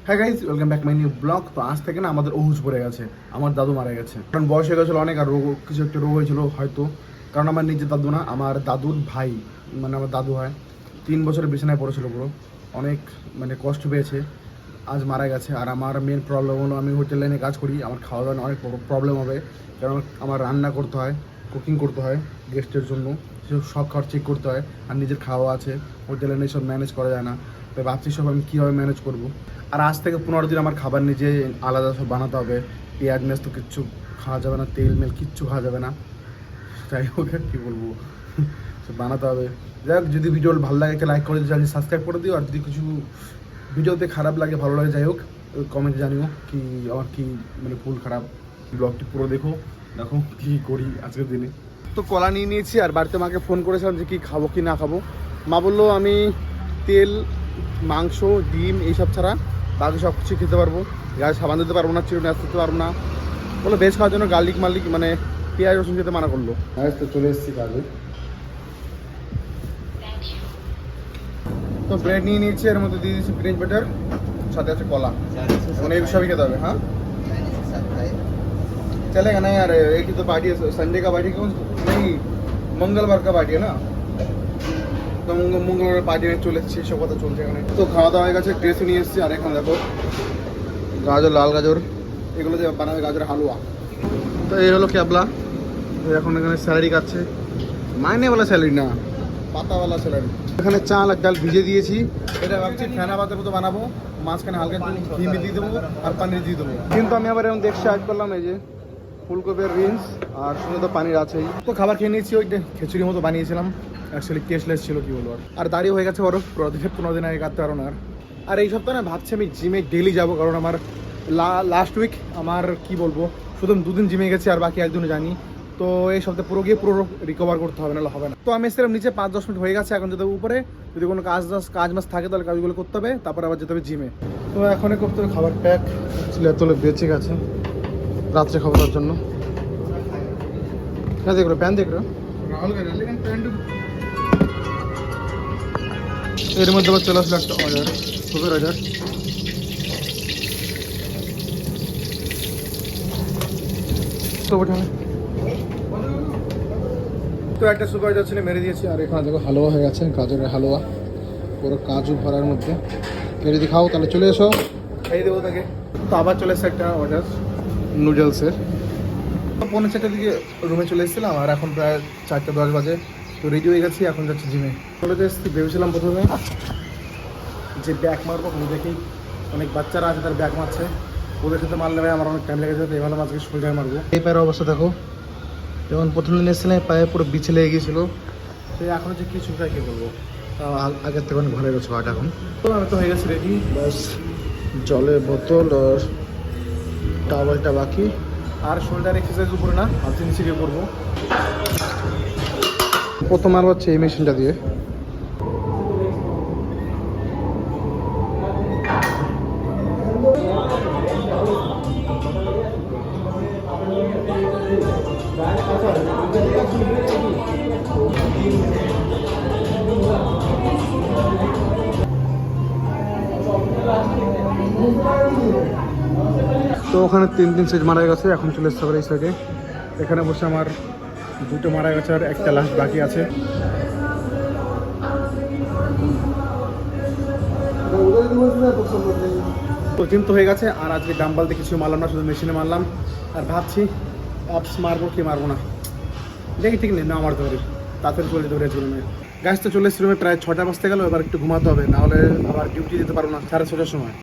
হ্যাঁ guys, welcome back my new blog. তো আজ থেকে না আমাদের ওহুজ পড়ে গেছে, আমার দাদু মারা গেছে। কারণ বয়স হয়ে গেছিলো অনেক, আর রোগ কিছু একটা রোগ হয়েছিল হয়তো। কারণ আমার নিজের দাদু না, আমার দাদুর ভাই, মানে আমার দাদু হয়, 3 বছরের বিছানায় পড়েছিল পুরো, অনেক মানে কষ্ট পেয়েছে, আজ মারা গেছে। আর আমার মেন প্রবলেম হলো আমি হোটেল লাইনে কাজ করি, আমার খাওয়া দাওয়া অনেক প্রবলেম হবে। কারণ আমার রান্না করতে হয়, কুকিং করতে হয় গেস্টের জন্য, সেসব সব খাবার চেক করতে হয়। আর নিজের খাওয়া আছে, হোটেল লাইনে সব ম্যানেজ করা যায় না। তো ভাবছি সব আমি কীভাবে ম্যানেজ করবো। আর আজ থেকে 15 দিন আমার খাবার নিজে আলাদা সব বানাতে হবে। পেঁয়াজ মেজ তো কিচ্ছু খাওয়া যাবে না, তেল মেল কিচ্ছু খাওয়া যাবে না। যাই হোক, আর কী বলবো, সব বানাতে হবে। যাই হোক, যদি ভিডিও ভালো লাগে একটা লাইক করে দিও, সাবস্ক্রাইব করে দিও। আর যদি কিছু ভিডিওতে খারাপ লাগে ভালো লাগে, যাই হোক কমেন্টে জানিও কি আমার কি মানে ভুল খারাপ। ব্লগটি পুরো দেখো, দেখো কী করি আজকের দিনে। তো কলা নিয়ে নিয়েছি, আর বাড়িতে মাকে ফোন করেছিলাম যে কি খাবো কি না খাবো। মা বললো আমি তেল, মাংস, ডিম এইসব ছাড়া বাকি সব কিছু খেতে পারবো। গায়ে সাবান দিতে পারবো না, চিরুনি আসতে পারবো না। বললো ভেজ খাওয়ার জন্য গার্লিক মার্লিক মানে পেঁয়াজ রসুন খেতে মানা করলো। তো চলে এসেছি কাজে। তো ব্রেড নিয়ে নিয়েছি, এর মধ্যে দিয়ে দিয়েছি গ্রিন বাটার, সাথে আছে কলা। মানে এই সবই খেতে হবে। हाँ चलेगा नहीं यार, एक ही तो पार्टी है, संडे का पार्टी क्यों नहीं, मंगलवार का पार्टी है ना। তো মঙ্গলবার পার্টি চলে এসেছি, সব কথা চলছে এখানে। তো খাওয়া দাওয়া হয়ে গেছে, ড্রেসও নিয়ে এসেছি। আর এখানে দেখো গাজর, লাল গাজর, এগুলো যে বানাবে গাজরের হালুয়া। তো এই হলো ক্যাবলা। এখন এখানে স্যালারি কাটছে, মাইনেওয়ালা স্যালারি না, পাতাওয়ালা স্যালারি। এখানে চাল আর ডাল ভিজে দিয়েছি, এটা ভাবছি ফেনা ভাতের মতো বানাবো। মাঝখানে হালকা একটু ঘি দিয়ে দেবো আর পানির দিয়ে দেবো। কিন্তু আমি আবার এরকম দেখছি অ্যাড করলাম, এই যে ফুলকপির রিন্স আর শুধু তো পানির আছেই। তো খাবার খেয়ে নিয়েছি, ওই খিচুড়ির মতো বানিয়েছিলাম, অ্যাকচুয়ালি টেস্টলেস ছিল, কি বলবো। আর দাঁড়িয়ে হয়ে গেছে বড় 15 দিন আগে কাটতে পারো না। আর এই সপ্তাহে না ভাবছি আমি জিমে ডেলি যাবো, কারণ আমার লাস্ট উইক আমার কি বলবো শুধু 2 দিন জিমে গেছি, আর বাকি একদিনও জানি। তো এই সপ্তাহে পুরো গিয়ে পুরো রিকভার করতে হবে, নাহলে হবে না। তো আমি এসেছিলাম নিচে, 5-10 মিনিট হয়ে গেছে। এখন যদি উপরে যদি কোনো কাজ মাছ থাকে তাহলে কাজগুলো করতে হবে, তারপর আবার যেতে হবে জিমে। তো এখনই করতে হবে খাবার প্যাক, তোলে বেঁচে গেছে রাত্রে খাবারের জন্য। হ্যাঁ দেখলো প্যান দেখলো এর মধ্যে আবার চলে আসলো একটা অর্ডার, সুপের অর্ডার। তো একটা সুপার অর্ডার ছিল, মেরে দিয়েছি। আর এখানে দেখো হালুয়া হয়ে গেছে, গাজরের হালুয়া, পুরো কাজু ভরার মধ্যে। কেউ যদি খাও তাহলে চলে এসো, খাইয়ে দেবো তাকে। তো আবার চলে এসছে একটা অর্ডার নুডলসের। 4:45 দিকে রুমে চলে এসেছিলাম, আর এখন প্রায় 4:10 বাজে। তো রেডি হয়ে গেছি, এখন যাচ্ছি জিমে। চলে এসেছি, ভেবেছিলাম প্রথমে যে ব্যাক মারবো, দেখি অনেক বাচ্চারা আছে তার ব্যাক মারছে, ওদের সাথে মারলে ভাই আমার অনেক টাইম লেগে যাবে। এভাবে আজকে শোল্ডার মারবো। এই পায়ের অবস্থা দেখো, যেমন প্রথম দিন এসেছিলাম পায়ে পুরো বিছে লেগে গিয়েছিলো। তো এখন হচ্ছে কিছু তাই কী বলবো, আগের থেকে অনেক ভালো গেছে হাট এখন। তো আমি তো হয়ে গেছি রেডি, বাস জলের বোতল আর টাওয়ালটা বাকি। আর শোল্ডার এক্সারসাইজ উপরে না, হাতে নিচে গিয়ে করবো। প্রথম আর হচ্ছে এই মেশিনটা দিয়ে। তো ওখানে 3 সেট মারা গেছে, এখন চলে এসছে এই সাইডে। এখানে বসে আমার 2টো মারা গেছে, আর একটা লাস্ট বাকি আছে। তো জিম তো হয়ে গেছে, আর আজকে ডাম্বালতে কিছু মারলাম না, শুধু মেশিনে মারলাম। আর ভাবছি অ্যাপস মারবো কি মারবো না, দেখি ঠিক নেই না মারতে পারি, তাড়াতাড়ি চলে যেতে পারি রুমে। গাছ তো চলে এসেছি রুমে, প্রায় 6টা বাজতে গেল। এবার একটু ঘুমাতে হবে, নাহলে আবার ডিউটি যেতে পারবো না 6:30টার সময়।